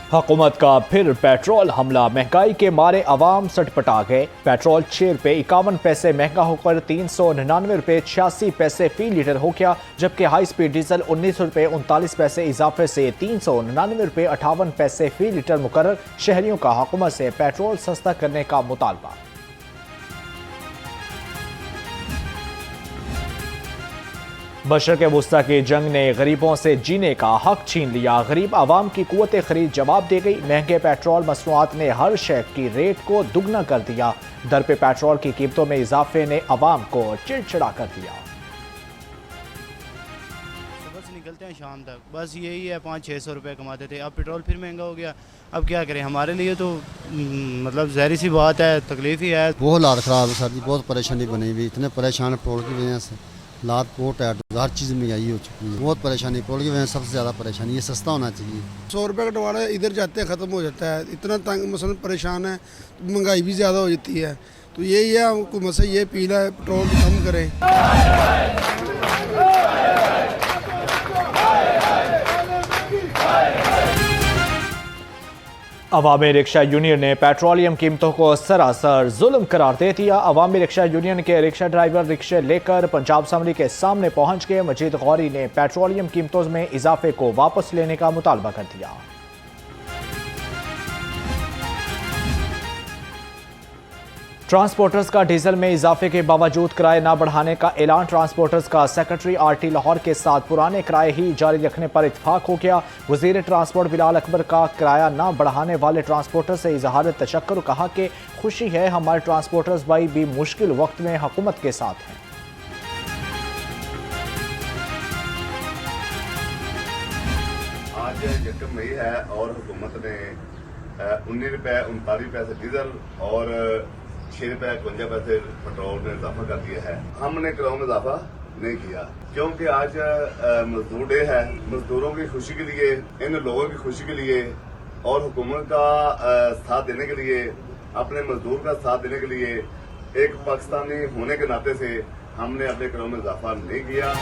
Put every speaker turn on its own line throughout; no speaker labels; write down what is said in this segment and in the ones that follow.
हुकूमत का फिर पेट्रोल हमला। महंगाई के मारे आवाम सटपटा गए। पेट्रोल 6 रुपये 51 पैसे महंगा होकर 399 रुपये 86 पैसे फी लीटर हो गया, जबकि हाई स्पीड डीजल 19 रुपये 39 पैसे इजाफे से 399 रुपये 58 पैसे फी लीटर मुकर्रर। शहरियों का हुकूमत से पेट्रोल सस्ता करने का मुतालबा। मशरक़ वुस्ता की जंग ने गरीबों से जीने का हक छीन लिया। गरीब आवाम की कुव्वत खरीद जवाब दे गई। महंगे पेट्रोल मसनूआत ने हर शय की रेट को दुगना कर दिया। दर पे पेट्रोल की कीमतों में इजाफे ने आवाम को चिड़चिड़ा कर दिया।
सुबह से निकलते हैं शाम तक, बस यही है, 500-600 रुपये कमाते थे। अब पेट्रोल फिर महंगा हो गया। अब क्या करें, हमारे लिए तो मतलब ज़ाहिर सी बात है, तकलीफ ही है।
बहुत हालात ख़राब है सर जी, बहुत परेशानी बनी हुई, इतने परेशान पेट्रोल की वजह से। हालात बहुत टाइट, हर चीज़ महंगाई हो चुकी है, बहुत परेशानी पेट्रोल की वजह से सबसे ज़्यादा परेशानी। ये सस्ता होना चाहिए।
100 रुपये का डवाड़ा इधर जाते ख़त्म हो जाता है। इतना तंग मसलन परेशान है, महंगाई भी ज़्यादा हो जाती है। तो यही है, हुकूमत से ये अपील है, पेट्रोल कम करें।
अवामी रिक्शा यूनियन ने पेट्रोलियम कीमतों को सरासर जुल्म करार दे दिया। अवामी रिक्शा यूनियन के रिक्शा ड्राइवर रिक्शे लेकर पंजाब असम्बली के सामने पहुंच गए। मजीद गौरी ने पेट्रोलियम कीमतों में इजाफे को वापस लेने का मुतालबा कर दिया। ट्रांसपोर्टर्स का डीजल में इजाफे के बावजूद किराए न बढ़ाने का ऐलान। ट्रांसपोर्टर्स का सेक्रेटरी आरटी लाहौर के साथ पुराने किराए ही जारी रखने पर इत्फाक हो गया। वजीर ट्रांसपोर्ट बिलाल अकबर का किराया न बढ़ाने वाले ट्रांसपोर्टर्स से इजहार तशक्कुर। कहा कि खुशी है, हमारे ट्रांसपोर्टर्स भाई भी मुश्किल वक्त में हुकूमत के साथ हैं।
आज 1 मई है और हुकूमत ने 19 रुपये 39 पैसे डीजल और 6 रुपये 52 पैसे पेट्रोल में इजाफा कर दिया है। हमने किरायों में इजाफा नहीं किया क्योंकि आज मजदूर डे है। मजदूरों की खुशी के लिए, इन लोगों की खुशी के लिए और हुकूमत का साथ देने के लिए, अपने मजदूर का साथ देने के लिए, एक पाकिस्तानी होने के नाते से हमने अपने किरायों में इजाफा नहीं किया।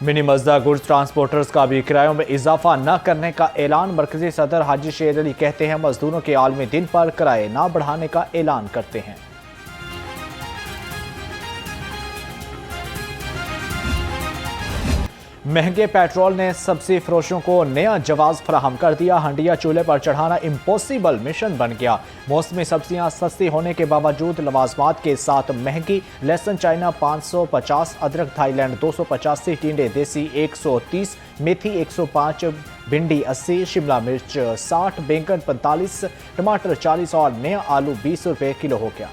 मिनी मजदा गुड्स ट्रांसपोर्टर्स का भी किरायों में इजाफा न करने का ऐलान। मरकजी सदर हाजी शेर अली कहते हैं, मजदूरों के आलमी दिन पर किराए न बढ़ाने का ऐलान करते हैं। महंगे पेट्रोल ने सब्जी फरोशों को नया जवाब फराहम कर दिया। हंडिया चूल्हे पर चढ़ाना इम्पॉसिबल मिशन बन गया। मौसमी सब्जियां सस्ती होने के बावजूद लवाजमात के साथ महंगी। लहसुन चाइना 550, अदरक थाईलैंड 285, टिंडे देसी 130, मेथी 105, भिंडी 80, शिमला मिर्च 60, बैंगन 45, टमाटर 40 और नया आलू 20 रुपये किलो हो गया।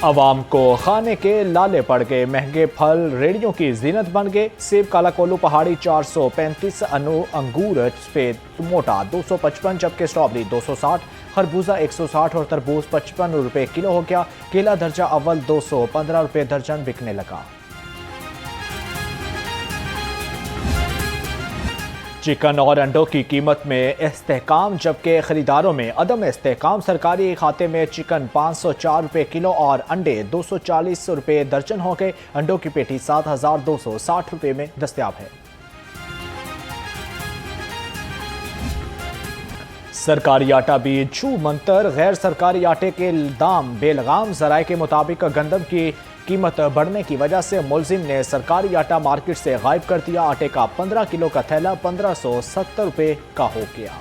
अवाम को खाने के लाले पड़ गए। महंगे फल रेडियों की जीनत बन गए। सेब काला कोलू पहाड़ी 435, अंगूर सफेद मोटा 255, जबकि स्ट्रॉबेरी 260, खरबूजा 160 और तरबूज 55 रुपये किलो हो गया। केला दर्जा अव्वल 215 रुपये दर्जन बिकने लगा। चिकन और अंडों की कीमत में इस्तेहकाम, जबकि खरीदारों में अदम इस्तेहकाम। सरकारी खाते में चिकन 504 रुपये किलो और अंडे 240 रुपये दर्जन हो गए। अंडों की पेटी 7260 रुपये में दस्तयाब है। सरकारी आटा भी छू मंतर। गैर सरकारी आटे के दाम बेलगाम। जराये के मुताबिक गंदम की कीमत बढ़ने की वजह से मुलजिम ने सरकारी आटा मार्केट से गायब कर दिया। आटे का 15 किलो का थैला 1570 रुपये का हो गया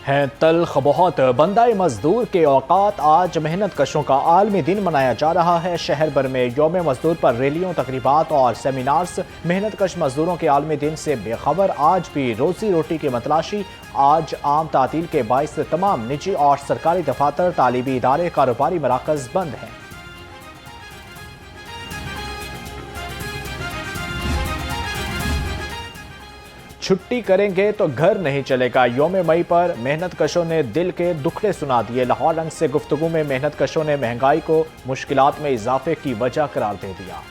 है। तल्ख बहुत। बंदाए मजदूर के औकात। आज मेहनत कशों का आलमी दिन मनाया जा रहा है। शहर भर में यौम मजदूर पर रैलियों, तकरीबात और सेमिनार्स। मेहनत कश मजदूरों के आलमी दिन से बेखबर आज भी रोजी रोटी की मतलाशी। आज आम तातील के बाइस तमाम निजी और सरकारी दफातर, तालीमी इदारे, कारोबारी मराकज बंद हैं। छुट्टी करेंगे तो घर नहीं चलेगा। यौम मई पर मेहनत कशों ने दिल के दुखड़े सुना दिए। लाहौर रंग से गुफ्तगू में मेहनत कशों ने महंगाई को मुश्किलात में इजाफे की वजह करार दे दिया।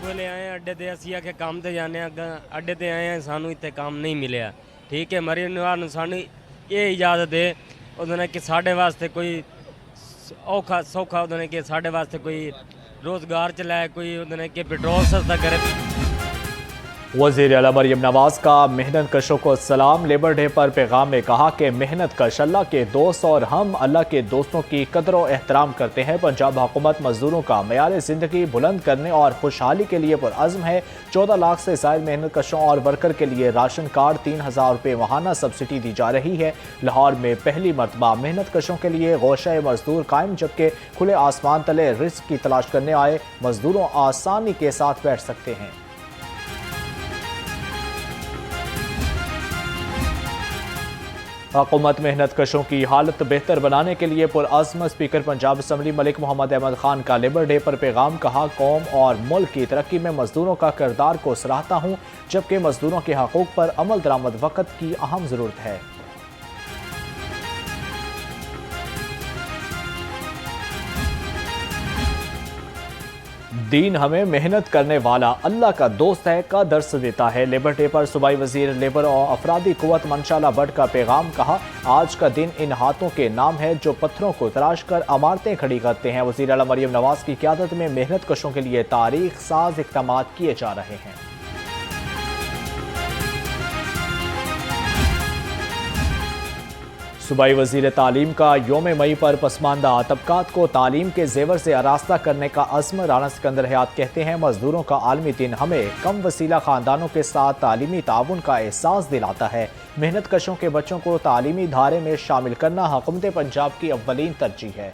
ले आए अड्डे ते असी आके काम ते जाने, अड्डे ते आए हैं, सानू इतने काम नहीं मिले। ठीक है, मरी सानू ये इजाजत है कि साढ़े वास्ते कोई औखा सौखा उन्होंने कि साढ़े वास्ते कोई रोज़गार चलाए, कोई उन्होंने कि पेट्रोल सस्ता करे।
वज़ीर आला मरियम नवाज का मेहनत कशों को सलाम। लेबर डे पर पैगाम में कहा कि मेहनत कश अल्लाह के दोस्त और हम अल्लाह के दोस्तों की कदर और एहतराम करते हैं। पंजाब हुकूमत मजदूरों का मयार ज़िंदगी बुलंद करने और खुशहाली के लिए पुरअज़्म है। 14 लाख से ज़ायद मेहनत कशों और वर्कर के लिए राशन कार्ड 3000 रुपये माहाना सब्सिडी दी जा रही है। लाहौर में पहली मरतबा मेहनत कशों के लिए गोशा मजदूर कायम, जबकि खुले आसमान तले रिस्क की तलाश करने आए मजदूरों आसानी के साथ बैठ सकते हैं। हुकूमत मेहनत कशों की हालत बेहतर बनाने के लिए पुरअज़्म। स्पीकर पंजाब असम्बली मलिक मोहम्मद अहमद खान का लेबर डे पर पैगाम। कहा, कौम और मुल्क की तरक्की में मजदूरों का किरदार को सराहता हूँ, जबकि मजदूरों के हकूक़ पर अमल दरामद वक़्त की अहम ज़रूरत है। दीन हमें मेहनत करने वाला अल्लाह का दोस्त है का दर्स देता है। लेबर डे पर सूबाई वजीर लेबर और अफरादी कुव्वत मंशाला भट्ट का पैगाम। कहा, आज का दिन इन हाथों के नाम है जो पत्थरों को तराश कर अमारतें खड़ी करते हैं। वज़ीर आला मरियम नवाज की क़यादत में मेहनत कशों के लिए तारीख साज इक़दाम किए जा रहे हैं। सूबाई वज़ीर तालीम का योम मई पर पसमानदा तबकात को तालीम के जेवर से आरास्ता करने का अज़्म। राना सिकंदर हयात कहते हैं, मजदूरों का आलमी दिन हमें कम वसीला ख़ानदानों के साथ तालीमी ताउन का एहसास दिलाता है। मेहनत कशों के बच्चों को तालीमी धारे में शामिल करना हुकूमत पंजाब की अव्वलीन तरजीह है।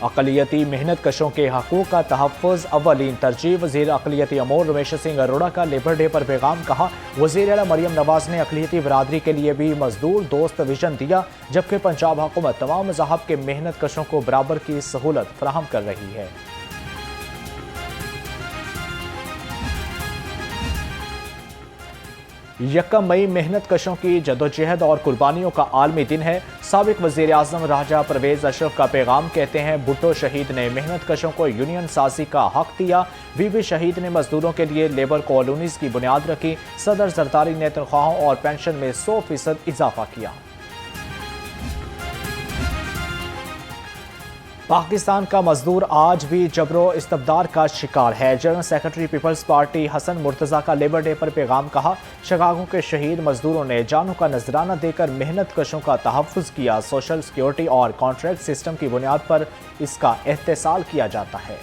अक़लियती मेहनत कशों के हकूक़ का तहफ़्फ़ुज़ अव्वलीन तरजीह। वज़ीर अक़लियती अमूर रमेश सिंह अरोड़ा का लेबर डे पर पैगाम। कहा, वज़ीर आला मरियम नवाज ने अक़लियती बरादरी के लिए भी मजदूर दोस्त विजन दिया, जबकि पंजाब हुकूमत तमाम मज़ाहब के मेहनत कशों को बराबर की सहूलत फराहम कर रही है। 1 मई मेहनत कशों की जदोजहद और कुर्बानियों का आलमी दिन है। साबिक वज़ीर आज़म राजा परवेज़ अशरफ का पैगाम। कहते हैं, भुट्टो शहीद ने मेहनत कशों को यूनियन साजी का हक दिया। बीबी शहीद ने मजदूरों के लिए लेबर कॉलोनीज़ की बुनियाद रखी। सदर जरदारी ने तनख्वाहों और पेंशन में 100% इजाफा किया। पाकिस्तान का मजदूर आज भी जबरो इस्तबदार का शिकार है। General secretary People's Party Hasan Murtaza का लेबर डे पर पैगाम। कहा, शिकागो के शहीद मजदूरों ने जानों का नजराना देकर मेहनत कशों का तहफ़्फ़ुज़ किया। सोशल सिक्योरिटी और कॉन्ट्रैक्ट सिस्टम की बुनियाद पर इसका एहतसाल किया जाता है।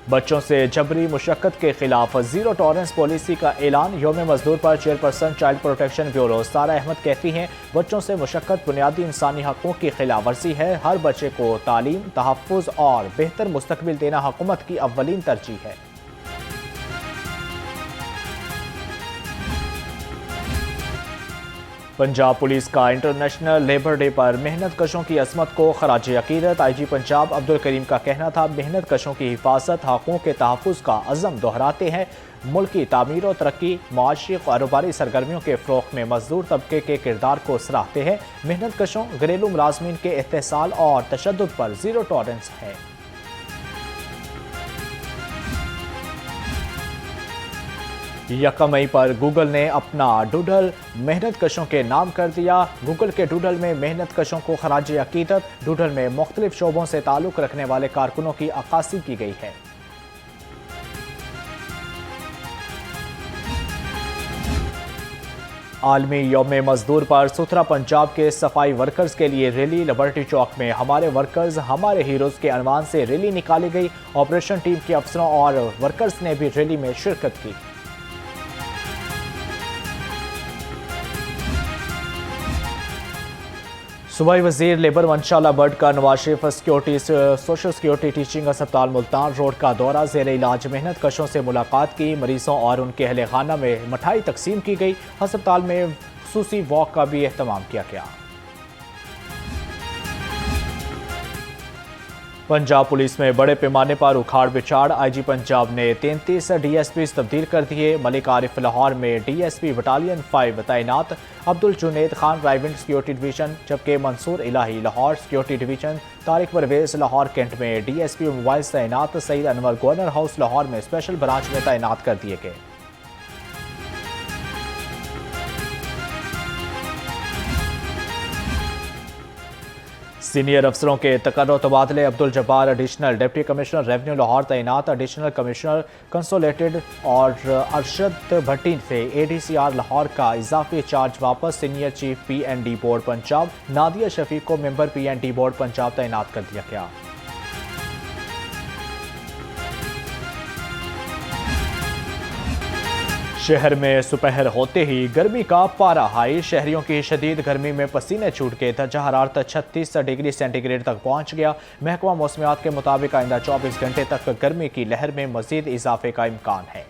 बच्चों से जबरी मुशक्कत के खिलाफ जीरो टॉलरेंस पॉलिसी का ऐलान। योम मजदूर पर चेयरपर्सन चाइल्ड प्रोटेक्शन ब्यूरो सारा अहमद कहती हैं, बच्चों से मुशक्कत बुनियादी इंसानी हकूक़ की खिलाफ वर्जी है। हर बच्चे को तालीम, तहफ़्फ़ुज़ और बेहतर मुस्तकबिल देना हुकूमत की अव्वलीन तरजीह है। पंजाब पुलिस का इंटरनेशनल लेबर डे पर मेहनत कशों की असमत को खराज अकीदत। IG पंजाब अब्दुल करीम का कहना था, मेहनत कशों की हिफाजत हक़ों के तहफ़्फ़ुज़ का अज़म दोहराते हैं। मुल्क की तामीर और तरक्की, माशी कारोबारी सरगर्मियों के फ़रोग़ में मजदूर तबके के किरदार को सराहते हैं। मेहनत कशों, घरेलू मुलाज़मीन के एहतसाल और तशद्दुद पर ज़ीरो टॉलरेंस है। 1 मई पर गूगल ने अपना डूडल मेहनत कशों के नाम कर दिया। गूगल के डूडल में मेहनत कशों को खराज अकीदत। डूडल में मुख्तलिफ शोबों से ताल्लुक़ रखने वाले कारकुनों की अक्कासी की गई है। आलमी यौम मजदूर पर सुथरा पंजाब के सफाई वर्कर्स के लिए रैली। लिबर्टी चौक में हमारे वर्कर्स हमारे हीरोज़ के अनवान से रैली निकाली गई। ऑपरेशन टीम के अफसरों और वर्कर्स ने भी रैली में शिरकत की। सूबाई वज़ीर लेबर मंशाला भट्ट का Nawaz Sharif social security teaching अस्पताल मुल्तान रोड का दौरा। ज़ेर इलाज मेहनत कशों से मुलाकात की। मरीजों और उनके अहले खाना में मिठाई तकसीम की गई। अस्पताल में खुसूसी वॉक का भी एहतमाम किया गया। पंजाब पुलिस में बड़े पैमाने पर उखाड़ बिछाड़। IG पंजाब ने 33 DSPs तब्दील कर दिए। मलिक आरिफ लाहौर में DSP बटालियन 5 तैनात। अब्दुल जुनैद खान राइवेंट सिक्योरिटी डिवीजन, जबकि Mansoor Elahi Lahore security division. Tariq Parvez Lahore cantt में DSP मोबाइल तैनात। सईद अनवर गवर्नर हाउस लाहौर में स्पेशल ब्रांच में तैनात कर दिए गए। सीनियर अफसरों के तकर्रो तबादले। Abdul Jabbar additional deputy commissioner revenue Lahore तैनात। एडिशनल कमिश्नर कंसोलेटेड और अरशद भट्टी से ADCR लाहौर का इजाफी चार्ज वापस। Senior chief PND board Punjab Nadia Shafiq को मेंबर PND बोर्ड पंजाब तैनात कर दिया गया। शहर में सुपहर होते ही गर्मी का पारा हाई। शहरियों की शदीद गर्मी में पसीने छूट के दर्जा हरारत 36 डिग्री सेंटीग्रेड तक पहुंच गया। महकमा मौसमियात के मुताबिक आइंदा 24 घंटे तक गर्मी की लहर में मजीद इजाफे का इम्कान है।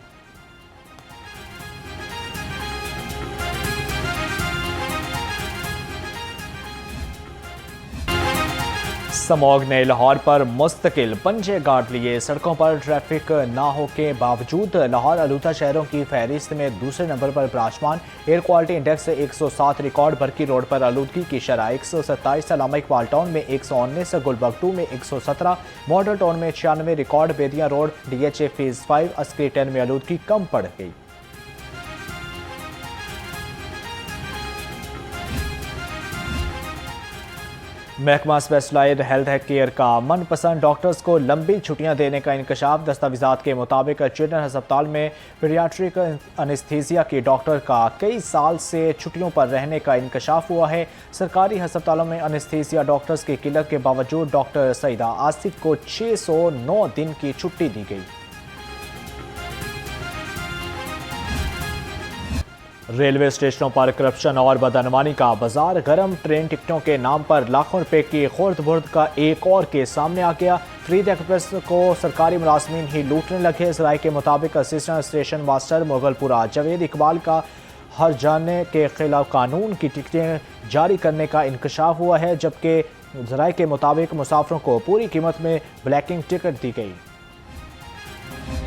स्मॉग ने लाहौर पर मुस्तकिल पंजे गाड़ लिए। सड़कों पर ट्रैफिक ना हो के बावजूद लाहौर आलूदा शहरों की फहरिस्त में दूसरे नंबर पर विराजमान। Air quality index 107 record. Barki road पर आलूदगी की शरह 127, अलामा इकबाल टाउन में 119, गुलबर्ग 2 में 117, मॉडल टाउन में 96 रिकॉर्ड। बेदिया रोड DHA फेज 5 अस्करी 10 में आलूदगी कम पड़ गई। महकमा स्पेशलाइज्ड हेल्थ केयर का मनपसंद डॉक्टर्स को लंबी छुट्टियां देने का इंकशाफ। दस्तावेजात के मुताबिक चिल्ड्रन अस्पताल में पीडियाट्रिक अनेस्थीसिया की डॉक्टर का कई साल से छुट्टियों पर रहने का इंकशाफ हुआ है। सरकारी अस्पतालों में अनेस्थीसिया डॉक्टर्स की किल्लत के बावजूद डॉक्टर सईदा आसिफ को 609 दिन की छुट्टी दी गई। रेलवे स्टेशनों पर करप्शन और बदअनवानी का बाजार गर्म। ट्रेन टिकटों के नाम पर लाखों रुपए की खुर्द बुर्द का एक और केस सामने आ गया। फ्रीड एक्सप्रेस को सरकारी मुलाजमीन ही लूटने लगे। जराये के मुताबिक assistant station master Mughalpura Javed Iqbal का हर जाने के खिलाफ कानून की टिकटें जारी करने का इंकशाफ हुआ है, जबकि जराये के मुताबिक मुसाफिरों को पूरी कीमत में ब्लैकिंग टिकट दी गई।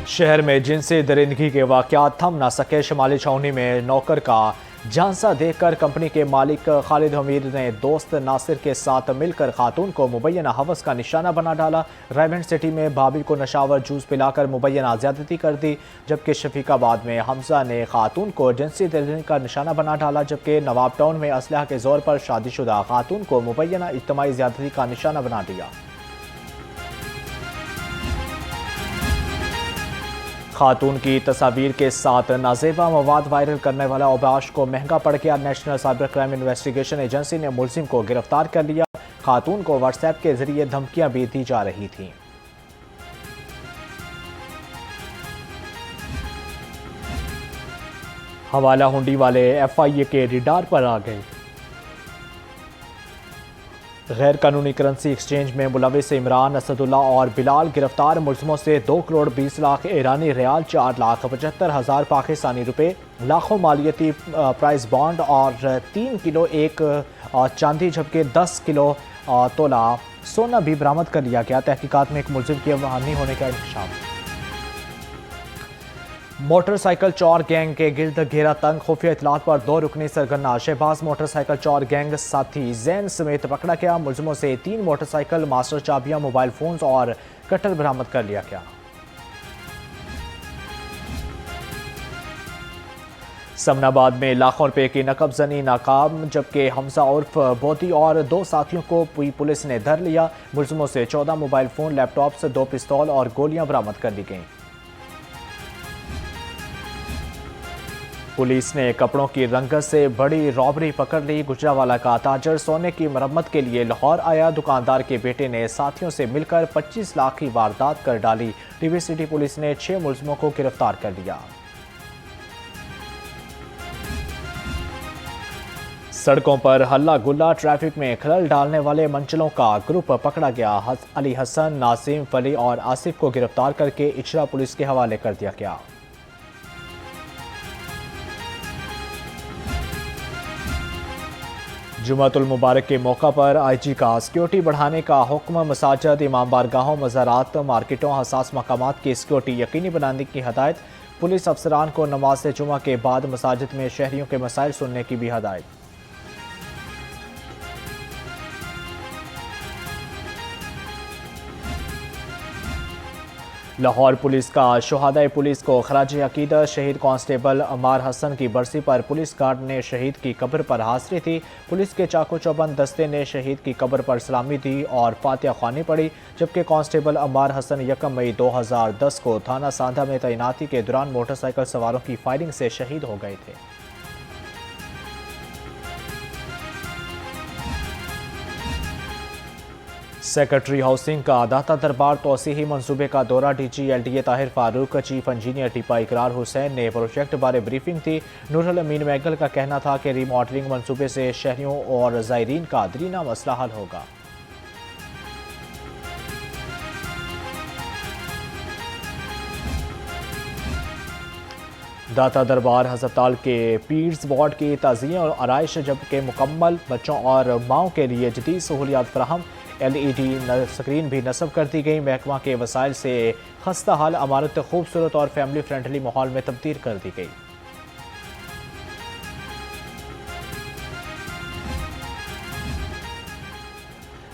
शहर में जिनसी दरिंदगी के वाकयात थम ना सके। शुमाली छावनी में नौकर का झांसा देकर कंपनी के मालिक खालिद हमीद ने दोस्त नासिर के साथ मिलकर खातून को मुबैना हवस का निशाना बना डाला। रायमंड सिटी में भाभी को नशावर जूस पिलाकर मुबैना ज्यादती कर दी, जबकि शफीकाबाद में हमजा ने खातून को जिनसी दरिंदगी का निशाना बना डाला, जबकि नवाब टाउन में असलहा के जोर पर शादीशुदा खातून को मुबैना इज्तिमाई ज्यादती का निशाना बना दिया। खातून की तस्वीर के साथ नाजेबा मवाद वायरल करने वाला औबाश को महंगा पड़ गया। National cyber crime investigation agency ने मुलजिम को गिरफ्तार कर लिया। खातून को व्हाट्सएप के जरिए धमकियां भी दी जा रही थीं। हवाला हुंडी वाले FIA के रिडार पर आ गए। गैर कानूनी करेंसी एक्सचेंज में मुलविस इमरान, असदुल्ला और बिलाल गिरफ्तार। मुलजिमों से 2 करोड़ 20 लाख ईरानी रियाल, 4,75,000 पाकिस्तानी रुपए, लाखों मालियती प्राइस बॉन्ड और 3 किलो एक चांदी जबकि 10 किलो तोला सोना भी बरामद कर लिया गया। तहकीकात में एक मुलजिम की हानि होने का इंकशाफ। मोटरसाइकिल चोर गैंग के गिर्द घेरा तंग। खुफिया इतलात पर 2 रुकनी सरगना शहबाज मोटरसाइकिल चोर गैंग साथी जैन समेत पकड़ा गया। मुलजिमों से 3 मोटरसाइकिल, मास्टर चाबियां, मोबाइल फोन्स और कटर बरामद कर लिया गया। समनाबाद में लाखों रुपए की नकबजनी नाकाम, जबकि हमजा उर्फ बोदी और 2 साथियों को पुलिस ने धर लिया। मुलजिमों से 14 मोबाइल फोन, लैपटॉप्स, 2 पिस्तौल और गोलियां बरामद कर ली गईं। पुलिस ने कपड़ों की रंगत से बड़ी रॉबरी पकड़ ली। गुजरावाला का ताजर सोने की मरम्मत के लिए लाहौर आया। दुकानदार के बेटे ने साथियों से मिलकर 25 लाख की वारदात कर डाली। टीवी सिटी पुलिस ने 6 मुलजिमों को गिरफ्तार कर लिया। सड़कों पर हल्ला गुल्ला, ट्रैफिक में खलल डालने वाले मंचलों का ग्रुप पकड़ा गया। अली हसन, नासिम, फली और आसिफ को गिरफ्तार करके इचरा पुलिस के हवाले कर दिया गया। जुमातुल मुबारक के मौका पर IG का सिक्योरिटी बढ़ाने का हुक्म। मसाजिद, इमाम बारगाहों, मज़ारात, मार्केटों, हसास मकामात की सिक्योरिटी यकीनी बनाने की हदायत। पुलिस अफसरान को नमाज जुमा के बाद मसाजिद में शहरियों के मसाइल सुनने की भी हदायत। लाहौर पुलिस का शुहादाए पुलिस को खराज अकीदत। शहीद कांस्टेबल अमार हसन की बरसी पर पुलिस गार्ड ने शहीद की कब्र पर हाजिरी थी। पुलिस के चाको चौबंद दस्ते ने शहीद की कब्र पर सलामी दी और फातिहा ख्वानी पढ़ी, जबकि कांस्टेबल अमार हसन 1 मई 2010 को थाना सांधा में तैनाती के दौरान मोटरसाइकिल सवारों की फायरिंग से शहीद हो गए थे। सेक्रेटरी हाउसिंग का दाता दरबार तोसीही मनसूबे का दौरा। DG LDA Tahir Farooq, chief engineer टिपा इकरार हुसैन ने प्रोजेक्ट बारे ब्रीफिंग थी। नूरुल अमीन मैगल का कहना था कि रीमॉडलिंग मनसूबे से शहरियों और ज़ायरीन का दरीना मसला हल होगा। दाता दरबार हस्पताल के पीर्स वार्ड की ताज़िया और आराइश जबकि मुकम्मल, बच्चों और माओं के लिए जदीद सहूलियात फराहम। LED स्क्रीन भी नस्ब कर दी गई। महकमा के वसाइल से खस्ता हाल इमारत खूबसूरत और फैमिली फ्रेंडली माहौल में तब्दील कर दी गई।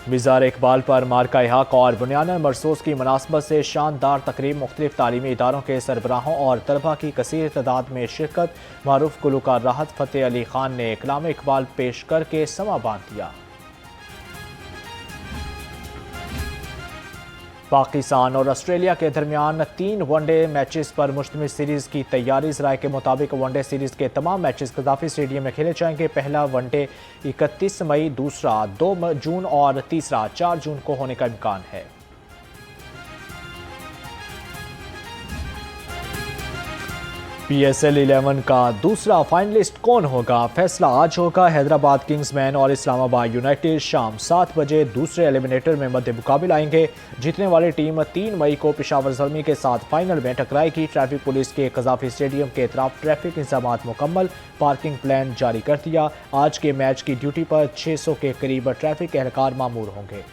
मिज़ार इकबाल पर मार्का हक और बुनियादन मरसूस की मुनासबत से शानदार तकरीब। मुख्तलिफ तालीमी इदारों के सरबराहों और तलबा की कसीर तादाद में शिरकत। मारूफ गुलकार राहत फ़तेह अली खान ने कलाम इकबाल पेश करके समा बांध दिया। पाकिस्तान और ऑस्ट्रेलिया के दरमियान 3 वनडे मैचेस पर मुश्तमिल सीरीज़ की तैयारी। ज़राए के मुताबिक वनडे सीरीज़ के तमाम मैचेस कदाफी स्टेडियम में खेले जाएंगे। पहला वनडे 31 मई, दूसरा 2 जून और तीसरा 4 जून को होने का इम्कान है। PSL 11 का दूसरा फाइनलिस्ट कौन होगा, फैसला आज होगा। हैदराबाद किंग्समैन और इस्लामाबाद यूनाइटेड शाम 7 बजे दूसरे एलिमिनेटर में मध्य मुकाबले आएंगे। जीतने वाली टीम 3 मई को पेशावर ज़ल्मी के साथ फाइनल में टकराएगी। ट्रैफिक पुलिस के कज़ाफी स्टेडियम के अतराफ ट्रैफिक इंतजामात मुकम्मल, पार्किंग प्लान जारी कर दिया। आज के मैच की ड्यूटी पर 600 के करीब ट्रैफिक एहलकार मामूर होंगे।